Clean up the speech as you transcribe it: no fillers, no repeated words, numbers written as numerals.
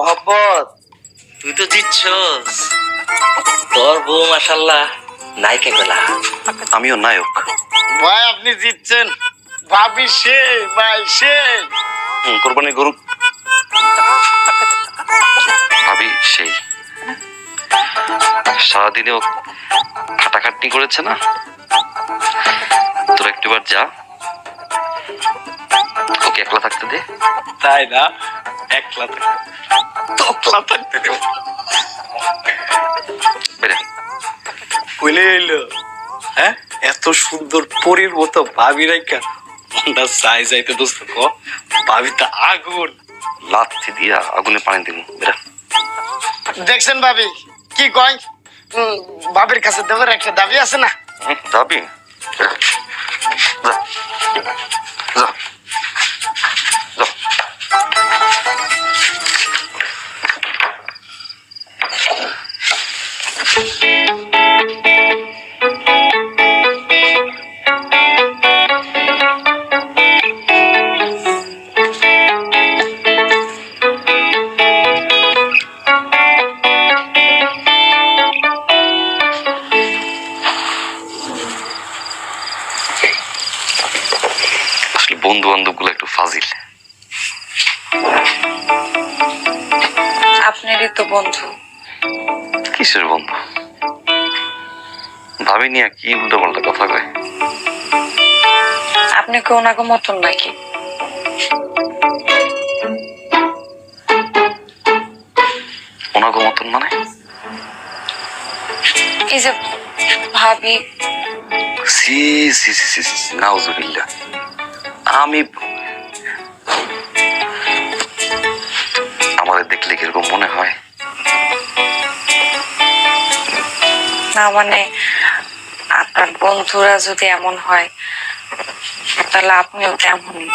মোহাম্মদ, তুই তো জিতছস। তোর বউ মাশাআল্লাহ নায়িকা গলা। আমিও নায়ক। ভাই আপনি জিতছেন। ভাবি সে ভাই সে কোরবানি গরু ভাবি সেই সারাদিনেও খাটাখাটনি করেছে না। তোর একটিবার যা, ওকে একলা থাকতে দে। তাই না? একলা থাকতে দেব। বেরে বলে এলো হ্যাঁ, এত সুন্দর পরীর মতো ভাবি রাইকা মনটা চাই যাইতে দোস্ত ক। ভাবি তো আগুন। লাথি দিয়া আগুনে পানি দিব। বেরা দেখছেন ভাবি কি কয়? ভাবির কাছে দেবার একটা দাবি আছে না? যাবি? যা যা যা। বন্ধু বান্ধব গুলো একটু ফাজিল। আপনারই তো বন্ধু। কিসের বন্ধু? ভাবি নিয়ে কি উল্টো পাল্টা কথা কয়। আপনি কি ওনাকে মতন নাকি? ওনাকে মতন মানে? এই যে ভাবি। সি সি সি সি সি নাউজুবিল্লাহ। আমি আমাদের দেখলে কিরকম মনে হয়? না মানে আপনার বন্ধুরা যদি এমন হয় তাহলে আপনিও তেমনই।